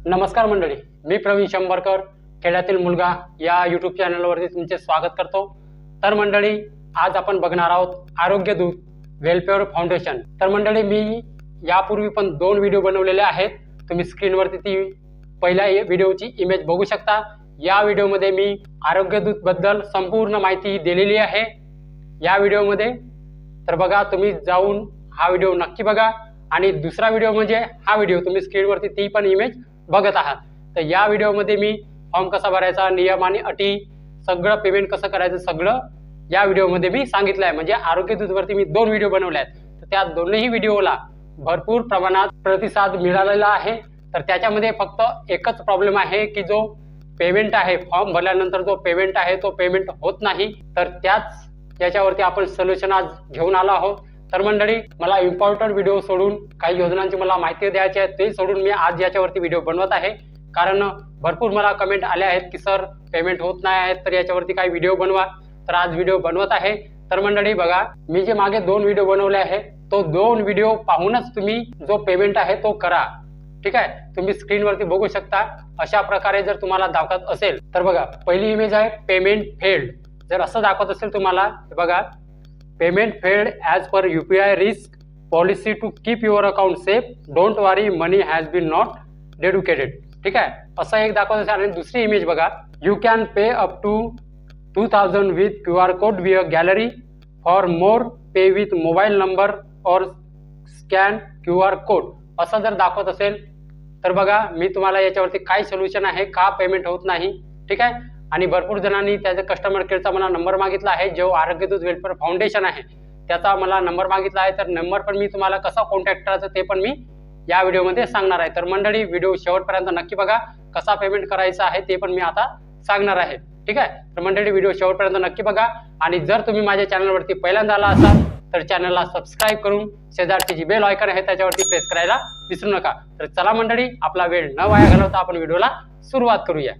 नमस्कार मंडळी, मी प्रवीण शंभरकर खेड्यातील मुलगा या यूट्यूब चॅनलवरती तुमचे स्वागत करतो। तर मंडळी, आज आपण बघणार आहोत आरोग्य दूत वेलफेअर फाउंडेशन। तर मंडळी, मी यापूर्वी पण 2 व्हिडिओ बनवलेले आहेत। तुम्ही स्क्रीनवरती ती पहिल्या व्हिडिओची इमेज बघू शकता। या व्हिडिओमध्ये मी आरोग्य दूत बद्दल संपूर्ण माहिती दिलेली आहे या व्हिडिओमध्ये। तर बघा, तुम्ही जाऊन हा व्हिडिओ नक्की बघा। आणि दुसरा व्हिडिओ म्हणजे हा व्हिडिओ, तुम्ही स्क्रीनवरती ती पण इमेज बघत आहात। तर या व्हिडिओमध्ये मी फॉर्म कसा भरायचा, नियम आणि अटी, सगळं पेमेंट कसं करायचं, सगळं या व्हिडिओमध्ये मी सांगितलं आहे। म्हणजे आरोग्य दूतवरती मी 2 व्हिडिओ बनवले आहेत। तर त्या दोन्ही व्हिडिओला भरपूर प्रमाणात प्रतिसाद मिळालेला आहे। तर त्याच्यामध्ये फक्त एकच प्रॉब्लेम आहे की जो पेमेंट आहे, फॉर्म भरल्यानंतर जो पेमेंट आहे तो पेमेंट होत नाही। तर त्याच याच्यावरती आपण सोल्युशन आज घेऊन आलो आहोत। तर मंडळी, मला इम्पॉर्टंट व्हिडिओ सोडून काही योजनांची मला माहिती द्यायची आहे, ते सोडून मी आज याच्यावरती व्हिडिओ बनवत आहे। कारण भरपूर मला कमेंट आले आहेत की सर पेमेंट होत नाही आहे, तर याच्यावरती काही व्हिडिओ बनवा। तर आज व्हिडिओ बनवत आहे। तर मंडळी बघा, मी जे मागे 2 व्हिडिओ बनवले आहे तो 2 व्हिडिओ पाहूनच तुम्ही जो पेमेंट आहे तो करा। ठीक आहे, तुम्ही स्क्रीनवरती बघू शकता। अशा प्रकारे जर तुम्हाला दाखवत असेल तर बघा, पहिली इमेज आहे पेमेंट फेल्ड। जर असं दाखवत असेल तुम्हाला, बघा, payment failed as per UPI risk policy to keep your account safe, don't worry money has been not dedicated. ठीक आहे, असं एक दाखवत असेल। आणि दुसरी इमेज बघा, you can pay up to 2000 with QR code with gallery for more, pay with mobile number और स्कॅन QR कोड, असं जर दाखवत असेल तर बघा, मी तुम्हाला याच्यावरती काय सोल्युशन आहे, का पेमेंट होत नाही। ठीक आहे, आणि भरपूर जणांनी त्याचा कस्टमर केअरचा मला नंबर मागितला आहे, जो आरोग्य दूत वेलफेअर फाउंडेशन आहे त्याचा मला नंबर मागितला आहे। तर नंबर पण मी तुम्हाला कसा कॉन्टॅक्ट करायचा ते पण मी या व्हिडिओमध्ये सांगणार आहे। तर मंडळी, व्हिडिओ शेवटपर्यंत नक्की बघा, कसा पेमेंट करायचा आहे ते पण मी आता सांगणार आहे। ठीक आहे, तर मंडळी, व्हिडिओ शेवटपर्यंत नक्की बघा। आणि जर तुम्ही माझ्या चॅनलवरती पहिल्यांदा आला असाल तर चॅनलला सबस्क्राईब करून शेजारची जी बेल आयकॉन आहे त्याच्यावरती प्रेस करायला विसरू नका। तर चला मंडळी, आपला वेळ न वाया घालवता आपण व्हिडिओला सुरुवात करूया।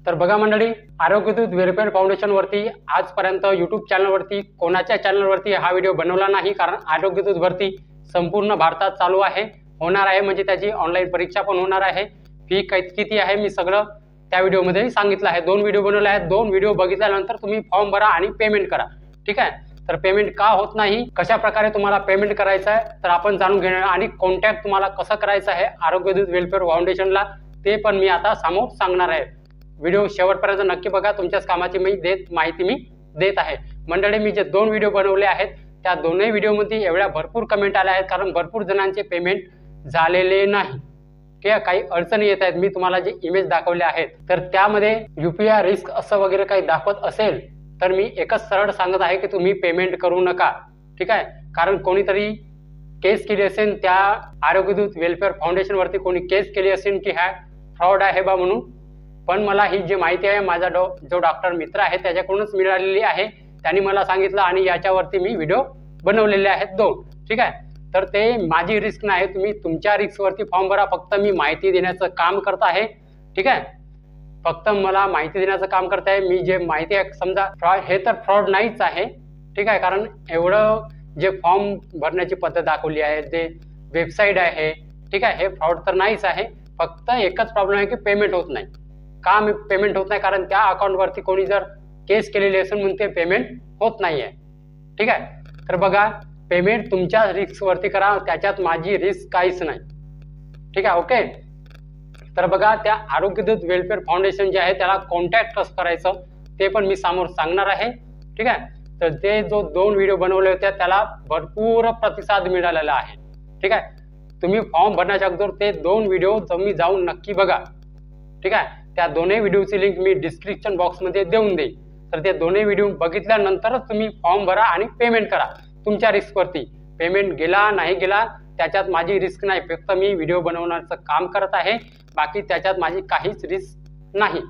तर बघा मंडळी, आरोग्य दूत वेलफेअर फाउंडेशन वरती आजपर्यंत यूट्यूब चॅनलवरती कोणाच्या चॅनलवरती हा व्हिडिओ बनवला नाही। कारण आरोग्य दूत भरती संपूर्ण भारतात चालू आहे, होणार आहे। म्हणजे त्याची ऑनलाईन परीक्षा पण होणार आहे। फी किती आहे मी सगळं त्या व्हिडिओमध्ये सांगितलं आहे। 2 व्हिडिओ बनवले आहेत। 2 व्हिडिओ बघितल्यानंतर तुम्ही फॉर्म भरा आणि पेमेंट करा। ठीक आहे, तर पेमेंट का होत नाही, कशा प्रकारे तुम्हाला पेमेंट करायचं आहे तर आपण जाणून घेणार। आणि कॉन्टॅक्ट तुम्हाला कसं करायचं आहे आरोग्य दूत वेलफेअर फाउंडेशनला ते पण मी आता समोर सांगणार आहे। व्हिडिओ शेवटपर्यंत नक्की बघा, तुमच्याच कामाची माहिती मी देत आहे। मंडळी, मी जे 2 व्हिडिओ बनवले आहेत त्या दोन्ही व्हिडिओमध्ये एवढ्या भरपूर कमेंट आल्या आहेत, कारण भरपूर जणांचे पेमेंट झालेले नाही किंवा काही अडचणी येत आहेत। मी तुम्हाला जे इमेज दाखवले आहेत तर त्यामध्ये UPI रिस्क असं वगैरे काही दाखवत असेल तर मी एकच सरळ सांगत आहे की तुम्ही पेमेंट करू नका। ठीक आहे, कारण कोणीतरी केस केली असेल त्या आरोग्य दूत वेलफेअर फाउंडेशन वरती, कोणी केस केली असेल की हा फ्रॉड आहे बा म्हणून। पण मला ही जी माहिती आहे माझा जो डॉक्टर मित्र आहे त्याच्याकडूनच मिळालेली आहे, त्यांनी मला सांगितलं आणि याच्यावरती मी व्हिडिओ बनवलेले आहेत 2। ठीक आहे, तर ते माझी रिस्क नाही, तुम्ही तुमच्या रिस्कवरती फॉर्म भरा। फक्त मी माहिती देण्याचं काम करत आहे। ठीक आहे, फक्त मला माहिती देण्याचं काम करत आहे। मी जे माहिती आहे, समजा फ्रॉड हे तर फ्रॉड नाहीच आहे। ठीक आहे, कारण एवढं जे फॉर्म भरण्याची पद्धत दाखवली आहे, जे वेबसाईट आहे, ठीक आहे, हे फ्रॉड तर नाहीच आहे। फक्त एकच प्रॉब्लेम आहे की पेमेंट होत नाही। का पेमेंट होत नाही, कारण त्या अकाउंटवरती कोणी जर केस केलेली असेल म्हणून ते पेमेंट होत नाही आहे। ठीक आहे, तर बघा, पेमेंट तुमच्या रिस्कवरती करा, त्याच्यात माझी रिस्क काहीच नाही। ठीक आहे, ओके। तर बघा, त्या आरोग्य दूत वेलफेअर फाउंडेशन जे आहे त्याला कॉन्टॅक्ट कसं करायचं ते पण मी समोर सांगणार आहे। ठीक आहे, तर ते जो 2 व्हिडिओ बनवले होते त्याला भरपूर प्रतिसाद मिळालेला आहे। ठीक आहे, तुम्ही फॉर्म भरण्याच्या अगोदर ते 2 व्हिडिओ तुम्ही जाऊन नक्की बघा। ठीक आहे, त्या दोन्ही व्हिडिओची लिंक मी डिस्क्रिप्शन बॉक्समध्ये देऊन देईन। तर ते दोन्ही व्हिडिओ बघितल्यानंतरच तुम्ही फॉर्म भरा आणि पेमेंट करा तुमच्या रिस्कवरती। पेमेंट गेला नाही गेला त्याच्यात माझी रिस्क नाही, फक्त मी व्हिडिओ बनवण्याचं काम करत आहे, बाकी त्याच्यात माझी काहीच रिस्क नाही।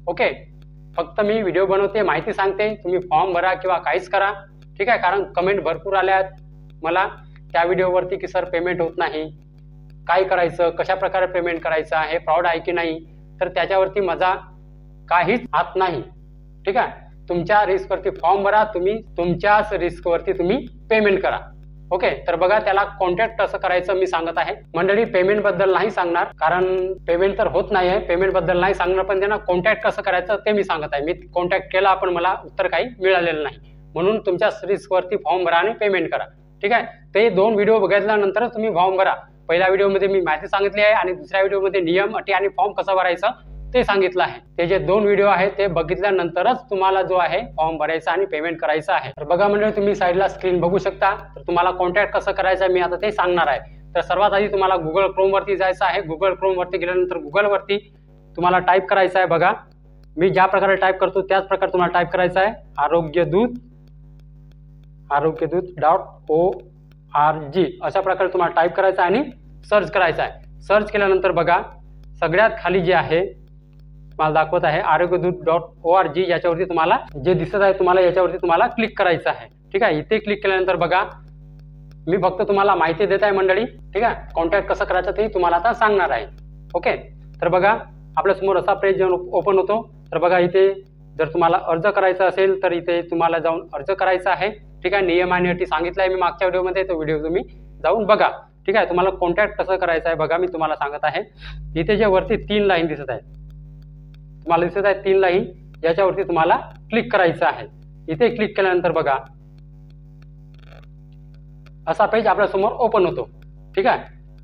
ओके, फक्त मी व्हिडिओ बनवते, माहिती सांगते, तुम्ही फॉर्म भरा किंवा काहीच करा। ठीक आहे, कारण कमेंट भरपूर आल्या आहेत मला त्या व्हिडिओवरती की सर पेमेंट होत नाही, काय करायचं, कशा प्रकारे पेमेंट करायचं, हे फ्रॉड आहे की नाही। तर त्याच्यावरती माझा काहीच हात नाही। ठीक आहे, तुमच्या रिस्कवरती फॉर्म भरा, तुम्ही तुमच्याच रिस्कवरती तुम्ही पेमेंट करा. ओके, तर बघा त्याला कॉन्टॅक्ट कसं करायचं मी सांगत आहे. मंडळी पेमेंट बद्दल नाही सांगणार, कारण पेमेंट तर होत नाही आहे, पेमेंट बद्दल नाही सांगणार, पण त्यांना कॉन्टॅक्ट कसं करायचं ते मी सांगत आहे. मी कॉन्टॅक्ट केला पण मला उत्तर काही मिळालेलं नाही, म्हणून तुमच्या रिस्कवरती फॉर्म भरा आणि पेमेंट करा. ठीक आहे, ते 2 व्हिडिओ बघितल्यानंतरच तुम्ही फॉर्म भरा. पहिल्या व्हिडिओमध्ये मी माहिती सांगितली आहे आणि दुसऱ्या व्हिडिओमध्ये नियम, अटी आणि फॉर्म कसा भरायचा ते सांगितलं आहे. ते जे 2 व्हिडिओ आहेत ते बघितल्यानंतरच तुम्हाला जो आहे फॉर्म भरायचा आणि पेमेंट करायचं आहे. तर बघा मंडळी, तुम्ही साईडला स्क्रीन बघू शकता. तर तुम्हाला कॉन्टॅक्ट कसं करायचं मी आता ते सांगणार आहे. तर सर्वात आधी तुम्हाला गुगल क्रोम वरती जायचं आहे. गुगल क्रोम वरती गेल्यानंतर गुगल वरती तुम्हाला टाईप करायचं आहे. बघा मी ज्या प्रकारे टाईप करतो त्याच प्रकारे तुम्हाला टाईप करायचं आहे. आरोग्यदूत.org अशा प्रकारे तुम्हाला टाईप करायचं आहे आणि सर्च करायचं आहे. सर्च केल्यानंतर बघा सगळ्यात खाली जे आहे मला दाखवत आहे आरोग्यदूत.org, याच्यावरती तुम्हाला जे दिसत आहे तुम्हाला याच्यावरती तुम्हाला क्लिक करायचं आहे. ठीक आहे, इथे क्लिक केल्यानंतर बघा मी फक्त तुम्हाला माहिती देत आहे मंडळी. ठीक आहे, कॉन्टॅक्ट कसं करायचं ते तुम्हाला आता सांगणार आहे. ओके, तर बघा आपल्यासमोर असा पेज ओपन होतो. तर बघा इथे जर तुम्हाला अर्ज करायचा असेल तर इथे तुम्हाला जाऊन अर्ज करायचा आहे. ठीक आहे, नियम आणि अटी सांगितलं आहे मी मागच्या व्हिडिओमध्ये, तो व्हिडिओ तुम्ही जाऊन बघा. ठीक आहे, तुम्हाला कॉन्टॅक्ट कसं करायचं आहे बघा मी तुम्हाला सांगत आहे. इथे जे वरती 3 लाईन दिसत आहे, तुम्हाला दिसत आहे 3 लाईन, याच्यावरती तुम्हाला क्लिक करायचं आहे. इथे क्लिक केल्यानंतर बघा असा पेज आपल्यासमोर ओपन होतो. ठीक आहे,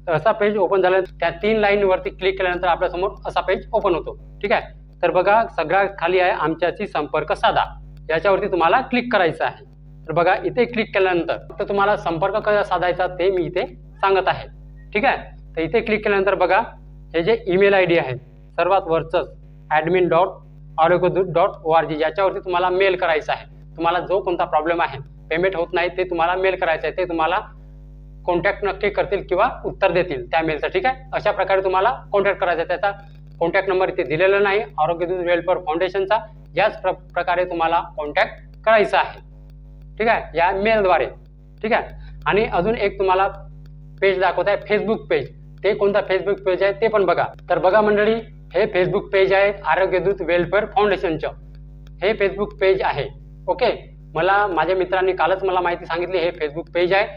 तर असा पेज ओपन झाल्यानंतर त्या 3 लाईन वरती क्लिक केल्यानंतर आपल्यासमोर असा पेज ओपन होतो. ठीक आहे, तर बघा सगळ्यात खाली आहे आमच्याशी संपर्क साधा, याच्यावरती तुम्हाला क्लिक करायचं आहे. तर बघा इथे क्लिक केल्यानंतर फक्त तुम्हाला संपर्क कसा साधायचा ते मी इथे सांगत आहे. ठीक आहे, तर इथे क्लिक केल्यानंतर बघा हे जे ईमेल आयडी आहे सर्वात वरचंच admin.arogyadut.org, याच्यावरती तुम्हाला मेल करायचा आहे. तुम्हाला जो कोणता प्रॉब्लेम आहे, पेमेंट होत नाही, ते तुम्हाला मेल करायचं आहे. ते तुम्हाला कॉन्टॅक्ट नक्की करतील किंवा उत्तर देतील त्या मेलचं. ठीक आहे, अशा प्रकारे तुम्हाला कॉन्टॅक्ट करायचा आहे. त्याचा कॉन्टॅक्ट नंबर इथे दिलेला नाही, आरोग्यदूत वेलफेअर फाउंडेशनचा. याच प्रकारे तुम्हाला कॉन्टॅक्ट करायचा आहे. ठीक आहे, या मेलद्वारे. ठीक आहे, आणि अजून एक तुम्हाला पेज दाखवत आहे फेसबुक पेज. ते कोणता फेसबुक पेज आहे ते पण बघा. तर बघा मंडळी, हे फेसबुक पेज आहे आरोग्यदूत वेलफेअर फाउंडेशनचं. हे फेसबुक पेज आहे. ओके, मला माझ्या मित्रांनी कालच मला माहिती सांगितली हे फेसबुक पेज आहे,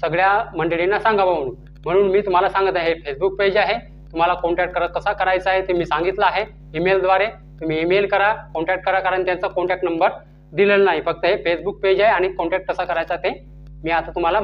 सगळ्या मंडळींना सांगावं म्हणून मी तुम्हाला सांगत आहे. हे फेसबुक पेज आहे. तुम्हाला कॉन्टॅक्ट कसा करायचा आहे ते मी सांगितलं आहे. ईमेलद्वारे तुम्ही ईमेल करा, कॉन्टॅक्ट करा, कारण त्यांचा कॉन्टॅक्ट नंबर दिलेला नाही. फक्त हे फेसबुक पेज आहे आणि कॉन्टॅक्ट कसा करायचा ते मी आता तुम्हाला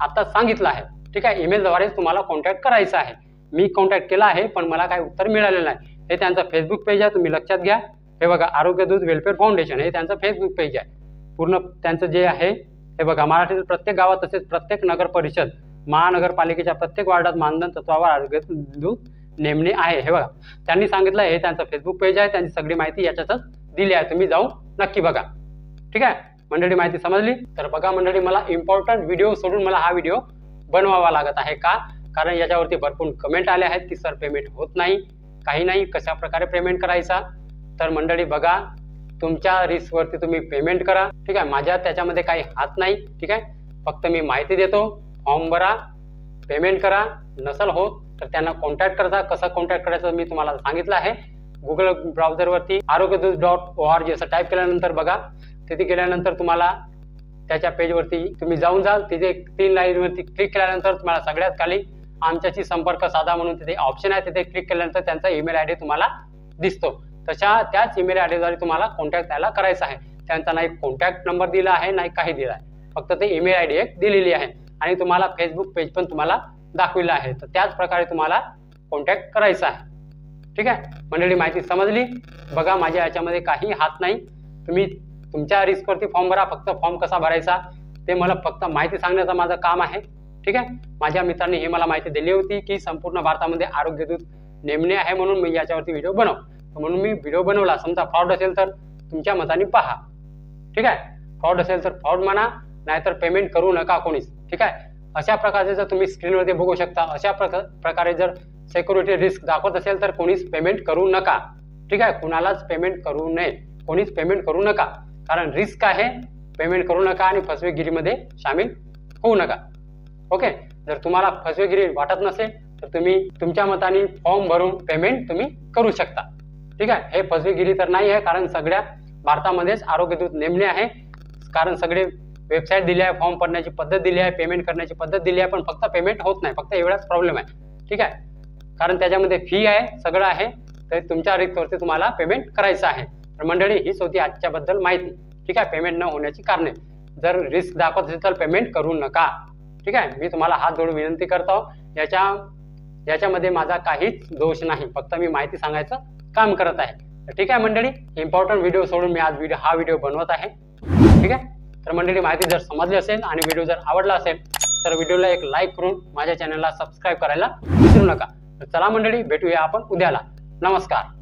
आता सांगितलं आहे. ठीक आहे, ईमेलद्वारे तुम्हाला कॉन्टॅक्ट करायचा आहे. मी कॉन्टॅक्ट केला आहे पण मला काही उत्तर मिळालेलं नाही. हे त्यांचं फेसबुक पेज आहे, तुम्ही लक्षात घ्या. हे बघा आरोग्यदूत वेलफेअर फाउंडेशन हे त्यांचं फेसबुक पेज आहे. पूर्ण त्यांचं जे आहे हे बघा मराठीतील प्रत्येक गावात तसेच प्रत्येक नगर परिषद महानगरपालिकेच्या प्रत्येक वार्डात मानधन तत्वावर आरोग्यदूत नेमणे आहे. हे बघा त्यांनी सांगितलं हे त्यांचं फेसबुक पेज आहे. त्यांची सगळी माहिती याच्यातच दिली आहे, तुम्ही जाऊन नक्की बघा. ठीक आहे मंडळी, माहिती समजली. तर बघा मंडळी, मला इम्पॉर्टंट व्हिडिओ सोडून मला हा व्हिडिओ बनवावा लागत आहे. का? कारण याच्यावरती भरपूर कमेंट आले आहेत की सर पेमेंट होत नाही, काही नाही, कशा प्रकारे पेमेंट करायचा. तर मंडळी बघा, तुमच्या रिस्कवरती तुम्ही पेमेंट करा. ठीक आहे, माझ्या त्याच्यामध्ये काही हात नाही. ठीक आहे, फक्त मी माहिती देतो. फॉर्म भरा, पेमेंट करा. नसल होत तर त्यांना कॉन्टॅक्ट करा. कसं कॉन्टॅक्ट करायचं मी तुम्हाला सांगितलं आहे. गुगल ब्राउझरवरती आरोग्यदूत.org असं टाईप केल्यानंतर बघा, तिथे गेल्यानंतर तुम्हाला त्याच्या पेजवरती तुम्ही जाऊन जाल. तिथे 3 लाईनवरती क्लिक केल्यानंतर तुम्हाला सगळ्यात खाली आमच्याशी संपर्क साधा म्हणून तिथे ऑप्शन आहे. तिथे क्लिक केल्यानंतर त्यांचा ईमेल आयडी तुम्हाला दिसतो. त्याच ईमेल आयडीद्वारे तुम्हाला कॉन्टॅक्ट त्याला करायचा आहे. त्यांचा नाही कॉन्टॅक्ट नंबर दिला आहे, नाही काही दिला आहे, फक्त ते ईमेल आयडी एक दिलेली आहे आणि तुम्हाला फेसबुक पेज पण तुम्हाला दाखविला आहे. तर त्याच प्रकारे तुम्हाला कॉन्टॅक्ट करायचा आहे. ठीक आहे मंडळी, माहिती समजली. बघा माझ्या याच्यामध्ये काही हात नाही. तुम्ही तुमच्या रिस्कवरती फॉर्म भरा. फक्त फॉर्म कसा भरायचा ते मला फक्त माहिती सांगण्याचं माझं काम आहे. ठीक आहे, माझ्या मित्रांनी ही मला माहिती दिली होती की संपूर्ण भारतामध्ये आरोग्यदूत नेमणे आहे म्हणून मी याच्यावरती व्हिडिओ बनव, म्हणून मी व्हिडिओ बनवला. समजा फ्रॉड असेल तर तुमच्या मताने पहा. ठीक आहे, फ्रॉड असेल तर फ्रॉड म्हणा, नाहीतर पेमेंट करू नका कोणीच. ठीक आहे, अशा प्रकारचे जर तुम्ही स्क्रीनवरती बघू शकता, अशा प्रकारे जर सिक्युरिटी रिस्क दाखवत असेल तर कोणीच पेमेंट करू नका. ठीक आहे, कुणालाच पेमेंट करू नये, कोणीच पेमेंट करू नका, कारण रिस्क आहे. पेमेंट करू नका आणि फसवेगिरीमध्ये सामील होऊ नका. ओके, जर तुम्हाला फसवेगिरी वाटत नसेल तर तुम्ही तुमच्या मताने फॉर्म भरून पेमेंट तुम्ही करू शकता. ठीक आहे, हे फसवेगिरी तर नाही आहे, कारण सगळ्या भारतामध्येच आरोग्य दूत नेमले आहे, कारण सगळे वेबसाईट दिली आहे, फॉर्म भरण्याची पद्धत दिली आहे, पेमेंट करण्याची पद्धत दिली आहे, पण फक्त पेमेंट होत नाही. फक्त एवढाच प्रॉब्लेम आहे. ठीक आहे, कारण त्याच्यामध्ये फी आहे, सगळं आहे, तर तुमच्या रिक्सवरती तुम्हाला पेमेंट करायचं आहे. तर मंडळी हीच होती आजच्याबद्दल माहिती. ठीक आहे, पेमेंट न होण्याची कारणे. जर रिस्क दाखवत असेल तर पेमेंट करू नका. ठीक आहे, मी तुम्हाला हात जोडून विनंती करतो. याच्यामध्ये माझा काहीच दोष नाही, फक्त मी माहिती सांगायचं काम करत आहे. तर ठीक आहे मंडळी, इम्पॉर्टंट व्हिडिओ सोडून मी आज हा व्हिडिओ बनवत आहे. ठीक आहे, तर मंडळी माहिती जर समजली असेल आणि व्हिडिओ जर आवडला असेल तर व्हिडिओला एक लाईक करून माझ्या चॅनलला सबस्क्राईब करायला विसरू नका. तर चला मंडळी, भेटूया आपण उद्याला. नमस्कार.